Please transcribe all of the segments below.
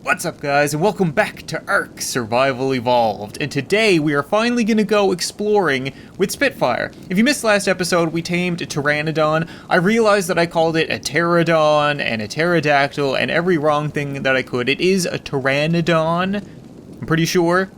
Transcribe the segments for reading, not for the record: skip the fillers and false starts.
What's up guys, and welcome back to ARK Survival Evolved, and today we are finally gonna go exploring with Spitfire. If you missed last episode, we tamed a Pteranodon. I realized that I called it a Pterodon and a Pterodactyl and every wrong thing that I could. It is a Pteranodon, I'm pretty sure.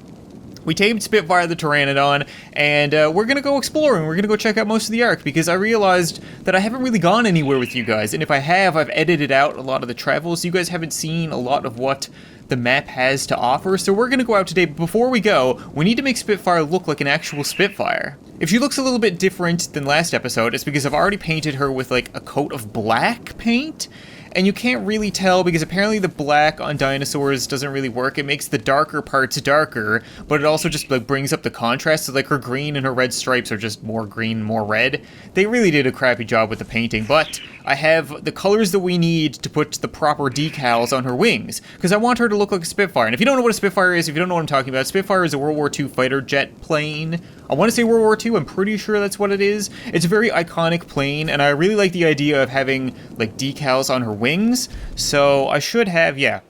We tamed Spitfire the Pteranodon, and we're gonna go exploring. We're gonna go check out most of the ARK, because I realized that I haven't really gone anywhere with you guys, and if I have, I've edited out a lot of the travel, so you guys haven't seen a lot of what the map has to offer. So we're gonna go out today, but before we go, we need to make Spitfire look like an actual Spitfire. If she looks a little bit different than last episode, it's because I've already painted her with like a coat of black paint. And you can't really tell because apparently the black on Dinosaurs doesn't really work. It makes the darker parts darker, but it also just like brings up the contrast. So like her green and her red stripes are just more green, more red. They really did a crappy job with the painting, but I have the colors that we need to put the proper decals on her wings, because I want her to look like a Spitfire. And if you don't know what a Spitfire is, if you don't know what I'm talking about, Spitfire is a World War II fighter jet plane. I want to say World War II, I'm pretty sure that's what it is. It's a very iconic plane, and I really like the idea of having like decals on her wings. So I should have, yeah,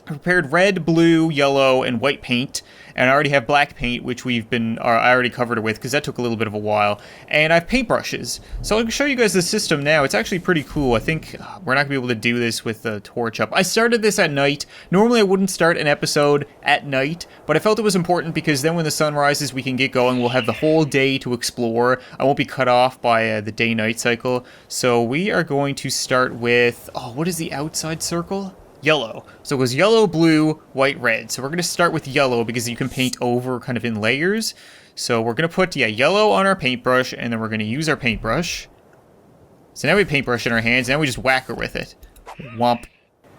I prepared red, blue, yellow, and white paint, and I already have black paint, which I already covered it with, because that took a little bit of a while, and I have paintbrushes. So I'll show you guys the system now. It's actually pretty cool. I think we're not going to be able to do this with the torch up. I started this at night. Normally I wouldn't start an episode at night, but I felt it was important because then when the sun rises, we can get going. We'll have the whole day to explore. I won't be cut off by the day-night cycle. So we are going to start with, oh, what is the outside circle? Yellow. So it goes yellow, blue, white, red. So we're going to start with yellow because you can paint over kind of in layers. So we're going to put, yeah, yellow on our paintbrush, and then we're going to use our paintbrush. So now we have paintbrush in our hands, and now we just whack her with it. Womp.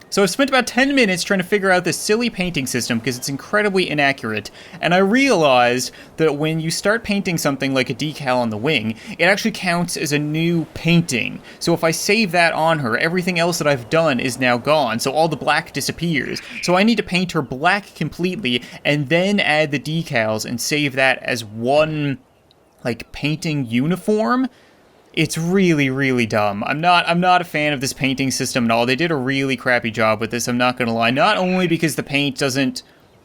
So I've spent about 10 minutes trying to figure out this silly painting system because it's incredibly inaccurate, and I realized that when you start painting something like a decal on the wing, it actually counts as a new painting. So if I save that on her, everything else that I've done is now gone, so all the black disappears. So I need to paint her black completely, and then add the decals and save that as one, like, painting uniform. It's really, really dumb. I'm not a fan of this painting system at all. They did a really crappy job with this, I'm not gonna lie. Not only because the paint doesn't,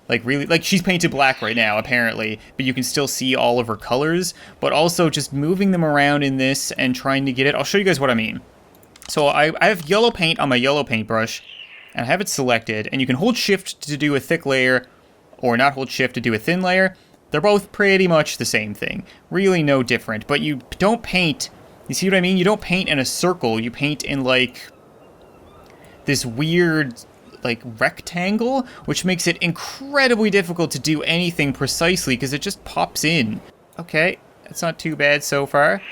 like, really, like, she's painted black right now, apparently, but you can still see all of her colors, but also just moving them around in this and trying to get it. I'll show you guys what I mean. So I have yellow paint on my yellow paintbrush, and I have it selected, and you can hold shift to do a thick layer, or not hold shift to do a thin layer. They're both pretty much the same thing. Really no different, but you don't paint. You see what I mean? You don't paint in a circle, you paint in, like, this weird, like, rectangle, which makes it incredibly difficult to do anything precisely, because it just pops in. Okay, that's not too bad so far.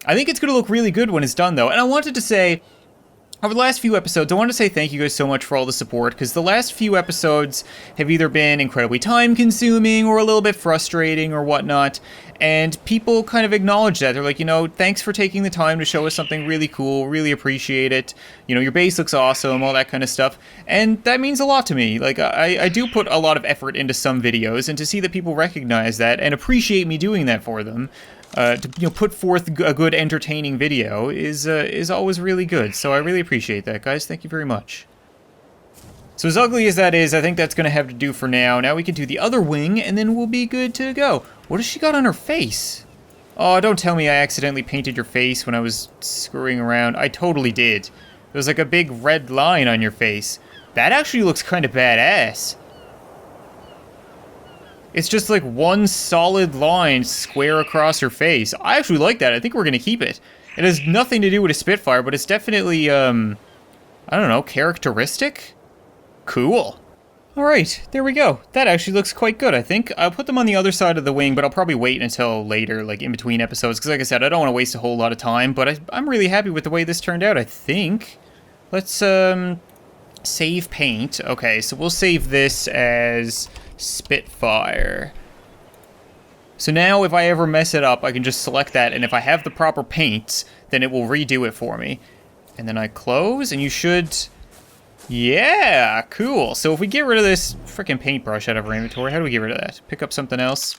I think it's going to look really good when it's done, though, and I wanted to say, over the last few episodes, I want to say thank you guys so much for all the support, because the last few episodes have either been incredibly time-consuming or a little bit frustrating or whatnot, and people kind of acknowledge that. They're like, you know, thanks for taking the time to show us something really cool, really appreciate it, you know, your base looks awesome, all that kind of stuff, and that means a lot to me. Like, I do put a lot of effort into some videos, and to see that people recognize that and appreciate me doing that for them, to, you know, put forth a good, entertaining video is always really good. So I really appreciate that, guys. Thank you very much. So as ugly as that is, I think that's going to have to do for now. Now we can do the other wing, and then we'll be good to go. What has she got on her face? Oh, don't tell me I accidentally painted your face when I was screwing around. I totally did. There's like a big red line on your face. That actually looks kind of badass. It's just like one solid line square across her face. I actually like that. I think we're going to keep it. It has nothing to do with a Spitfire, but it's definitely, I don't know, characteristic? Cool. Alright, there we go. That actually looks quite good, I think. I'll put them on the other side of the wing, but I'll probably wait until later, like in between episodes, because like I said, I don't want to waste a whole lot of time, but I'm really happy with the way this turned out, I think. Let's, save paint. Okay, so we'll save this as Spitfire. So now if I ever mess it up, I can just select that, and if I have the proper paints, then it will redo it for me. And then I close, and you should... Yeah, cool. So if we get rid of this freaking paintbrush out of our inventory, how do we get rid of that? Pick up something else.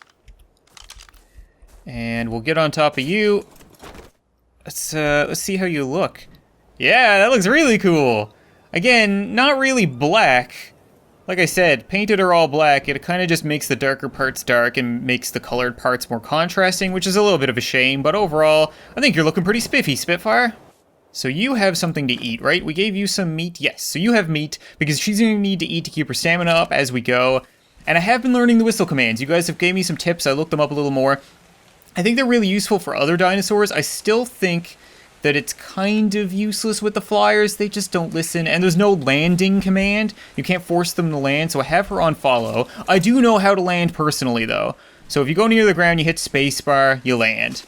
And we'll get on top of you. Let's see how you look. Yeah, that looks really cool. Again, not really black, Like I said, painted or all black, it kind of just makes the darker parts dark and makes the colored parts more contrasting, which is a little bit of a shame, but overall, I think you're looking pretty spiffy, Spitfire. So you have something to eat, right? We gave you some meat? Yes, so you have meat, because she's going to need to eat to keep her stamina up as we go. And I have been learning the whistle commands. You guys have gave me some tips, I looked them up a little more. I think they're really useful for other dinosaurs. I still think that it's kind of useless with the flyers. They just don't listen, and there's no landing command. You can't force them to land, so I have her on follow. I do know how to land personally, though. So if you go near the ground, you hit spacebar, you land.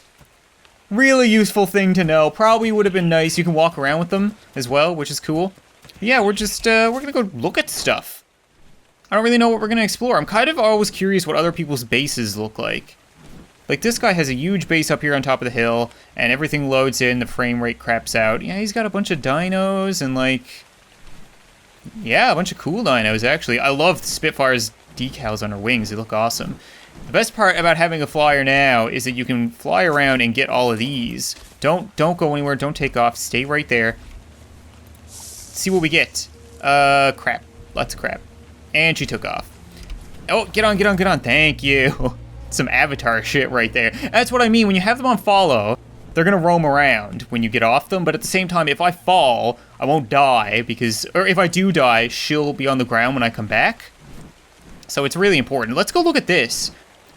Really useful thing to know. Probably would have been nice. You can walk around with them as well, which is cool. Yeah, we're gonna go look at stuff. I don't really know what we're gonna explore. I'm kind of always curious what other people's bases look like. Like, this guy has a huge base up here on top of the hill, and everything loads in, the frame rate craps out. Yeah, he's got a bunch of dinos, and like... yeah, a bunch of cool dinos, actually. I love Spitfire's decals on her wings. They look awesome. The best part about having a flyer now is that you can fly around and get all of these. Don't go anywhere. Don't take off. Stay right there. See what we get. Crap. Lots of crap. And she took off. Oh, get on, get on, get on. Thank you. Some Avatar shit right there. That's what I mean. When you have them on follow, they're going to roam around when you get off them. But at the same time, if I fall, I won't die because... or if I do die, she'll be on the ground when I come back. So it's really important. Let's go look at this.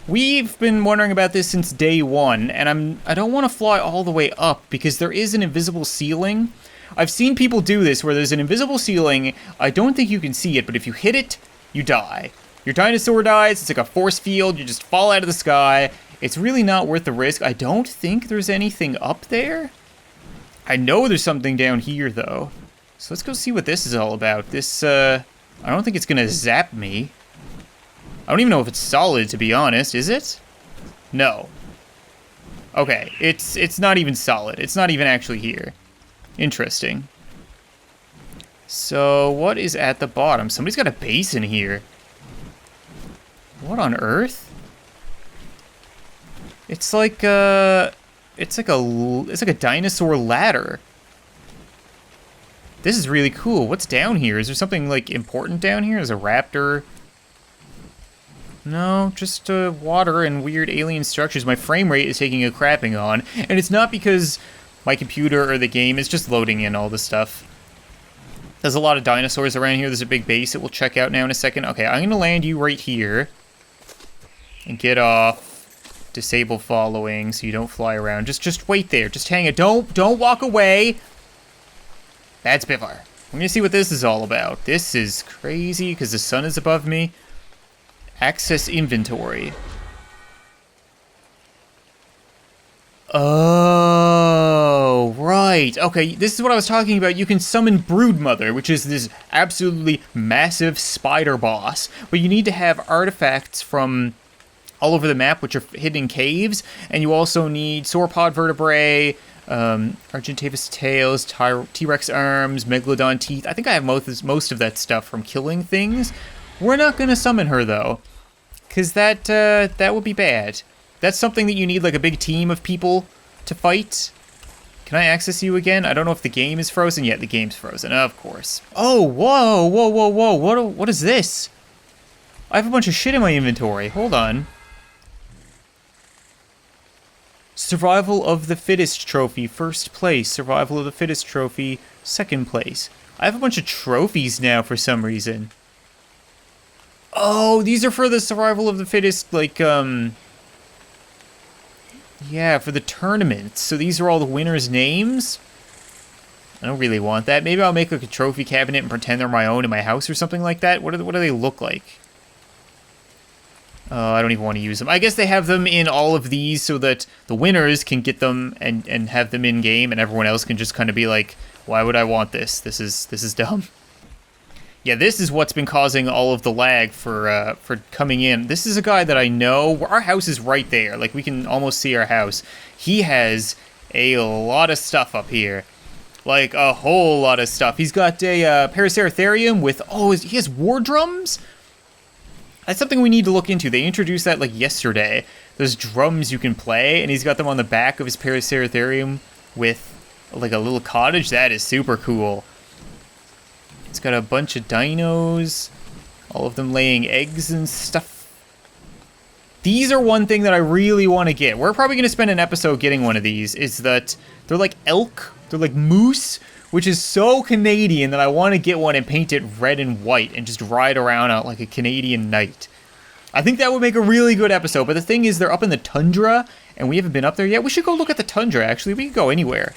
We've been wondering about this since day one, and I don't want to fly all the way up because there is an invisible ceiling. I've seen people do this where there's an invisible ceiling. I don't think you can see it, but if you hit it, you die. Your dinosaur dies, it's like a force field, you just fall out of the sky. It's really not worth the risk. I don't think there's anything up there. I know there's something down here, though. So let's go see what this is all about. This, I don't think it's gonna zap me. I don't even know if it's solid, to be honest. Is it? No. Okay, it's not even solid. It's not even actually here. Interesting. So, what is at the bottom? Somebody's got a base in here. What on earth? It's like a dinosaur ladder. This is really cool. What's down here? Is there something like important down here? Is a raptor? No, just water and weird alien structures. My frame rate is taking a crapping on, and it's not because my computer or the game is just loading in all this stuff. There's a lot of dinosaurs around here. There's a big base that we'll check out now in a second. Okay, I'm gonna land you right here and get off. Disable following so you don't fly around. Just wait there. Just hang it. Don't walk away. That's Spitfire. I'm gonna see what this is all about. This is crazy because the sun is above me. Access inventory. Oh, right. Okay, this is what I was talking about. You can summon Broodmother, which is this absolutely massive spider boss. But you need to have artifacts from all over the map, which are hidden in caves. And you also need sauropod vertebrae, Argentavis tails, T-Rex arms, Megalodon teeth. I think I have most of that stuff from killing things. We're not going to summon her, though, because that would be bad. That's something that you need, like, a big team of people to fight. Can I access you again? I don't know if the game is frozen yet. The game's frozen, of course. Oh, whoa, whoa, whoa, whoa. What is this? I have a bunch of shit in my inventory. Hold on. Survival of the Fittest trophy, first place. Survival of the Fittest trophy, second place. I have a bunch of trophies now for some reason. Oh, these are for the survival of the fittest, like, yeah, for the tournament. So these are all the winners' names? I don't really want that. Maybe I'll make, like, a trophy cabinet and pretend they're my own in my house or something like that. What do they look like? Oh, I don't even want to use them. I guess they have them in all of these so that the winners can get them and have them in-game, and everyone else can just kind of be like, why would I want this? This is dumb. Yeah, this is what's been causing all of the lag for coming in. This is a guy that I know. Our house is right there. Like, we can almost see our house. He has a lot of stuff up here. Like, a whole lot of stuff. He's got a Paraceratherium with... oh, he has war drums? That's something we need to look into. They introduced that, like, yesterday. There's drums you can play, and he's got them on the back of his Paraceratherium with, like, a little cottage. That is super cool. It's got a bunch of dinos. All of them laying eggs and stuff. These are one thing that I really want to get. We're probably going to spend an episode getting one of these, is that they're like elk, they're like moose, which is so Canadian that I want to get one and paint it red and white and just ride around out like a Canadian knight. I think that would make a really good episode, but the thing is they're up in the tundra, and we haven't been up there yet. We should go look at the tundra, actually. We could go anywhere.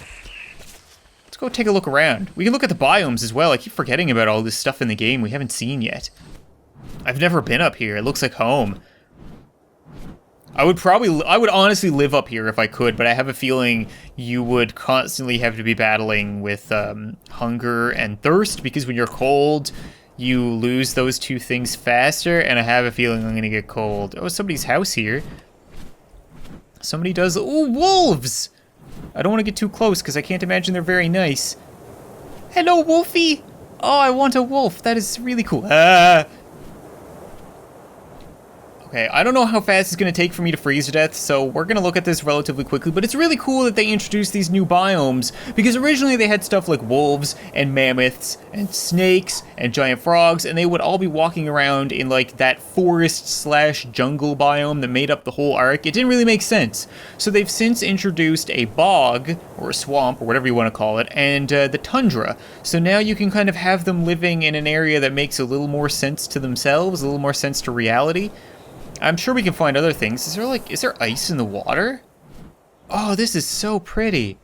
Let's go take a look around. We can look at the biomes as well. I keep forgetting about all this stuff in the game we haven't seen yet. I've never been up here. It looks like home. I would honestly live up here if I could, but I have a feeling you would constantly have to be battling with hunger and thirst, because when you're cold, you lose those two things faster, and I have a feeling I'm gonna get cold. Oh, somebody's house here. Somebody does. Ooh, wolves! I don't want to get too close, because I can't imagine they're very nice. Hello, Wolfie! Oh, I want a wolf. That is really cool. Ah! Okay, I don't know how fast it's going to take for me to freeze to death, so we're going to look at this relatively quickly, but it's really cool that they introduced these new biomes, because originally they had stuff like wolves, and mammoths, and snakes, and giant frogs, and they would all be walking around in, like, that forest/jungle biome that made up the whole ARK. It didn't really make sense. So they've since introduced a bog, or a swamp, or whatever you want to call it, and the tundra. So now you can kind of have them living in an area that makes a little more sense to themselves, a little more sense to reality. I'm sure we can find other things. Is there ice in the water? Oh, this is so pretty.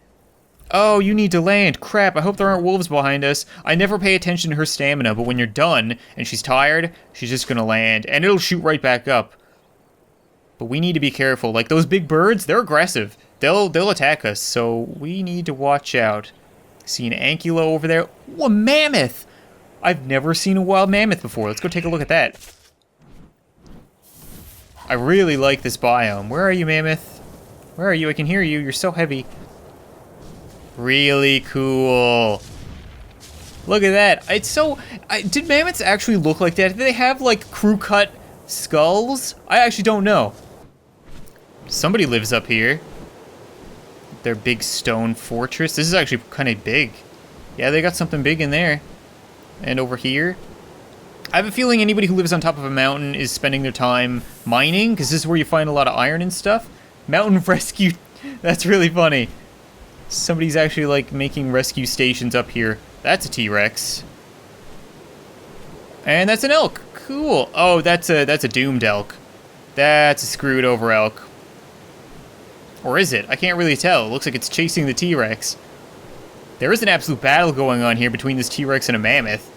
Oh, you need to land. Crap, I hope there aren't wolves behind us. I never pay attention to her stamina, but when you're done and she's tired, she's just gonna land, and it'll shoot right back up. But we need to be careful. Like, those big birds, they're aggressive. They'll attack us, so we need to watch out. See an ankylo over there. Ooh, a mammoth! I've never seen a wild mammoth before. Let's go take a look at that. I really like this biome. Where are you, mammoth? Where are you? I can hear you. You're so heavy. Really cool. Look at that. It's so... did mammoths actually look like that? Did they have, like, crew-cut skulls? I actually don't know. Somebody lives up here. Their big stone fortress. This is actually kind of big. Yeah, they got something big in there. And over here. I have a feeling anybody who lives on top of a mountain is spending their time mining, because this is where you find a lot of iron and stuff. Mountain rescue. That's really funny. Somebody's actually, like, making rescue stations up here. That's a T-Rex. And that's an elk. Cool. Oh, that's a doomed elk. That's a screwed over elk. Or is it? I can't really tell. It looks like it's chasing the T-Rex. There is an absolute battle going on here between this T-Rex and a mammoth.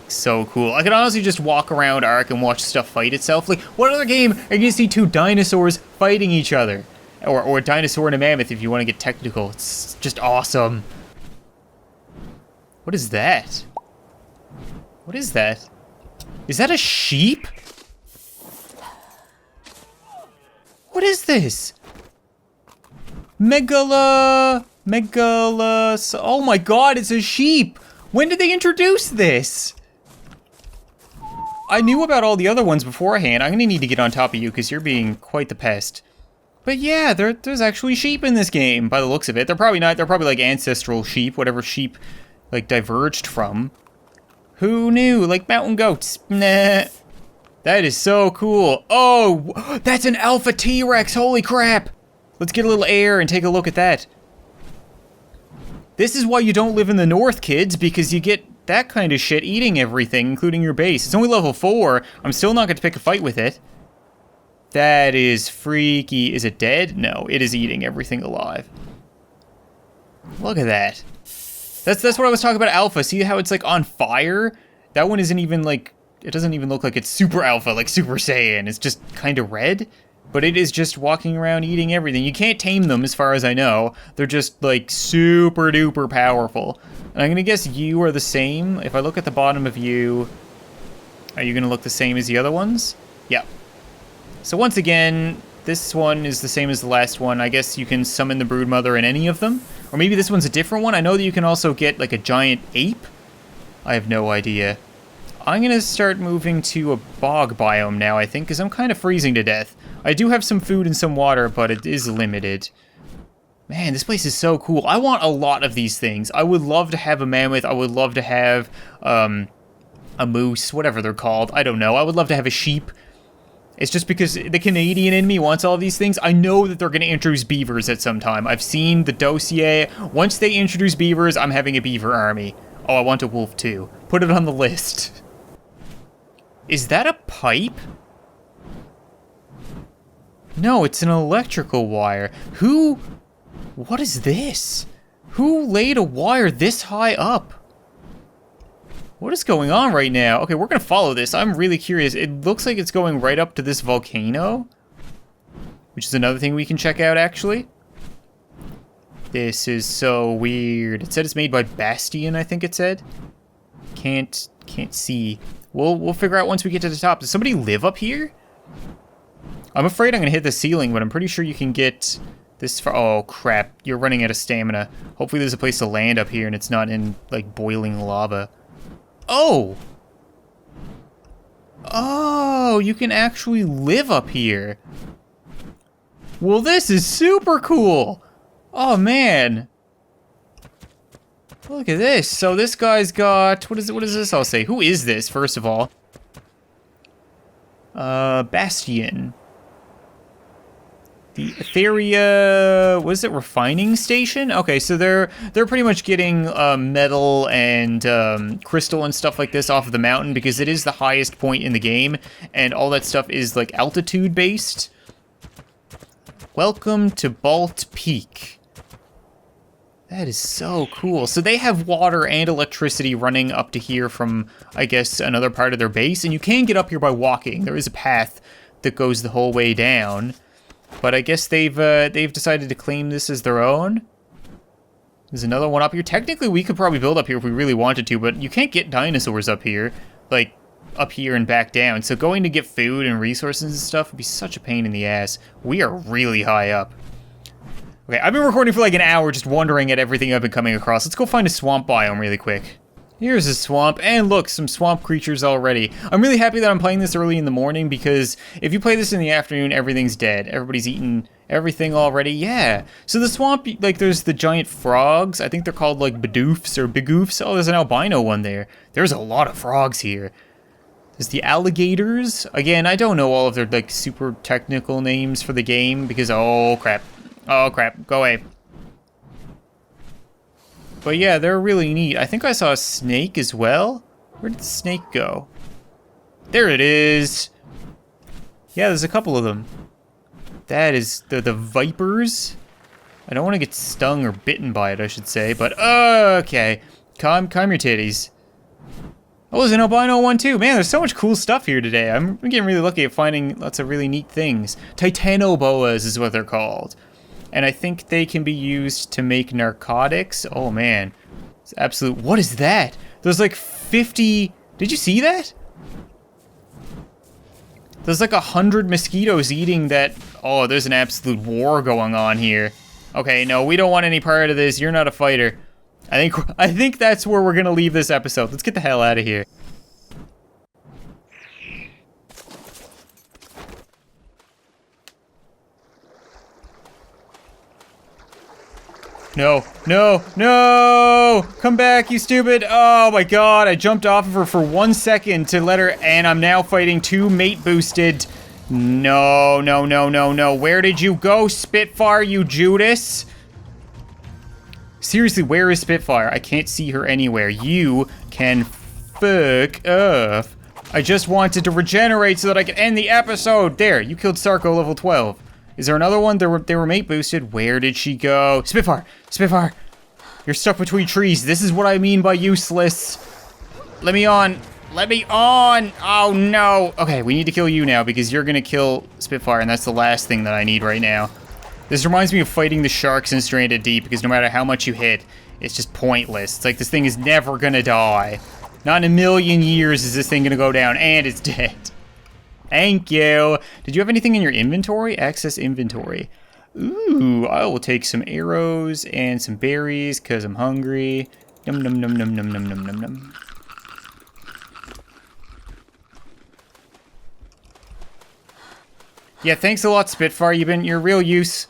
So cool. I could honestly just walk around ARK and watch stuff fight itself. Like, what other game are you gonna see two dinosaurs fighting each other? Or a dinosaur and a mammoth if you want to get technical. It's just awesome. What is that? What is that? Is that a sheep? What is this? Megala... Oh my god, it's a sheep! When did they introduce this? I knew about all the other ones beforehand. I'm gonna need to get on top of you because you're being quite the pest. But yeah, there's actually sheep in this game, by the looks of it. They're probably not, they're probably like ancestral sheep, whatever sheep, like, diverged from. Who knew? Like mountain goats. Nah. That is so cool. Oh, that's an alpha T-Rex, holy crap! Let's get a little air and take a look at that. This is why you don't live in the north, kids, because you get that kind of shit eating everything, including your base. It's only level 4. I'm still not going to pick a fight with it. That is freaky. Is it dead? No, it is eating everything alive. Look at that. That's what I was talking about alpha. See how it's like on fire? That one isn't even like, it doesn't even look like it's super alpha, like Super Saiyan. It's just kind of red. But it is just walking around eating everything. You can't tame them as far as I know. They're just like super duper powerful. And I'm gonna guess you are the same. If I look at the bottom of you, are you gonna look the same as the other ones? Yeah. So once again, this one is the same as the last one. I guess you can summon the broodmother in any of them. Or maybe this one's a different one. I know that you can also get like a giant ape. I have no idea. I'm gonna start moving to a bog biome now, I think, because I'm kind of freezing to death. I do have some food and some water, but it is limited. Man, this place is so cool. I want a lot of these things. I would love to have a mammoth. I would love to have a a moose, whatever they're called. I don't know. I would love to have a sheep. It's just because the Canadian in me wants all these things. I know that they're going to introduce beavers at some time. I've seen the dossier. Once they introduce beavers, I'm having a beaver army. Oh, I want a wolf too. Put it on the list. Is that a pipe? No, it's an electrical wire. What is this? Who laid a wire this high up? What is going on right now? Okay, we're gonna follow this. I'm really curious. It looks like it's going right up to this volcano, which is another thing we can check out, actually. This is so weird. It said it's made by Bastion, I think it said. Can't see. We'll figure out once we get to the top. Does somebody live up here? I'm afraid I'm gonna hit the ceiling, but I'm pretty sure you can get this far. Oh crap, you're running out of stamina. Hopefully there's a place to land up here and it's not in like boiling lava. Oh! Oh, you can actually live up here. Well, this is super cool. Oh man. Look at this. So this guy's got, what does this all say? Who is this, first of all? Bastion. The Etheria, was it refining station? Okay, so they're pretty much getting metal and crystal and stuff like this off of the mountain because it is the highest point in the game, and all that stuff is like altitude based. Welcome to Balt Peak. That is so cool. So they have water and electricity running up to here from, I guess, another part of their base, and you can get up here by walking. There is a path that goes the whole way down. But I guess they've decided to claim this as their own. There's another one up here. Technically, we could probably build up here if we really wanted to, but you can't get dinosaurs up here. Like, up here and back down. So going to get food and resources and stuff would be such a pain in the ass. We are really high up. Okay, I've been recording for like an hour just wondering at everything I've been coming across. Let's go find a swamp biome really quick. Here's a swamp, and look, some swamp creatures already. I'm really happy that I'm playing this early in the morning, because if you play this in the afternoon, everything's dead. Everybody's eaten everything already, yeah. So the swamp, like, there's the giant frogs. I think they're called, like, bidoofs or bigoofs. Oh, there's an albino one there. There's a lot of frogs here. There's the alligators. Again, I don't know all of their, like, super technical names for the game, because, oh, crap. Oh, crap. Go away. But yeah, they're really neat. I think I saw a snake as well. Where did the snake go? There it is. Yeah, there's a couple of them. That is the vipers. I don't want to get stung or bitten by it, I should say. But okay, calm your titties. Oh, there's an albino one too. Man, there's so much cool stuff here today. I'm getting really lucky at finding lots of really neat things. Titanoboas is what they're called. And I think they can be used to make narcotics. Oh man, it's absolute. What is that? There's like 50. Did you see that? There's like 100 mosquitoes eating that. Oh, there's an absolute war going on here. Okay, no, we don't want any part of this. You're not a fighter. I think that's where we're gonna leave this episode. Let's get the hell out of here. No, no, no! Come back, you stupid! Oh my god, I jumped off of her for 1 second to let her, and I'm now fighting 2 mate boosted. No, no, no, no, no. Where did you go, Spitfire, you Judas? Seriously, where is Spitfire? I can't see her anywhere. You can fuck off. I just wanted to regenerate so that I could end the episode. There, you killed Sarko level 12. Is there another one? They were mate boosted. Where did she go? Spitfire! Spitfire! You're stuck between trees. This is what I mean by useless. Let me on. Let me on! Oh no! Okay, we need to kill you now because you're gonna kill Spitfire, and that's the last thing that I need right now. This reminds me of fighting the sharks in Stranded Deep because no matter how much you hit, it's just pointless. It's like this thing is never gonna die. Not in a million years is this thing gonna go down, and it's dead. Thank you. Did you have anything in your inventory? Access inventory. Ooh, I will take some arrows and some berries because I'm hungry. Num num num num num num num num num. Yeah, thanks a lot, Spitfire. You're real use.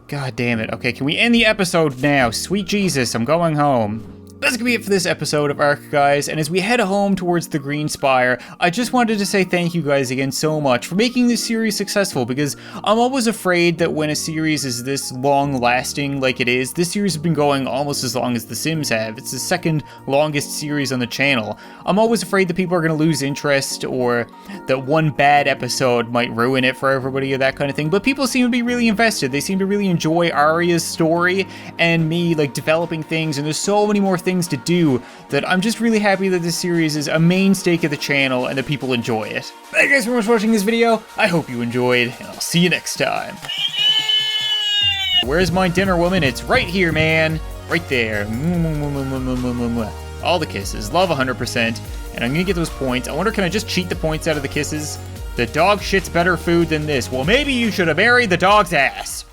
God damn it. Okay, can we end the episode now? Sweet Jesus, I'm going home. that's gonna be it for this episode of ARK, guys, and as we head home towards the Green Spire, I just wanted to say thank you guys again so much for making this series successful, because I'm always afraid that when a series is this long-lasting like it is, this series has been going almost as long as The Sims have. It's the second longest series on the channel. I'm always afraid that people are gonna lose interest, or that one bad episode might ruin it for everybody, or that kind of thing, but people seem to be really invested. They seem to really enjoy Arya's story, and me, like, developing things, and there's so many more things to do that I'm just really happy that this series is a mainstay of the channel and that people enjoy it. Thank you guys so much for watching this video. I hope you enjoyed, and I'll see you next time. Where's my dinner, woman? It's right here, man. Right there. All the kisses. Love 100%. And I'm gonna get those points. I wonder, can I just cheat the points out of the kisses? The dog shits better food than this. Well, maybe you should have married the dog's ass.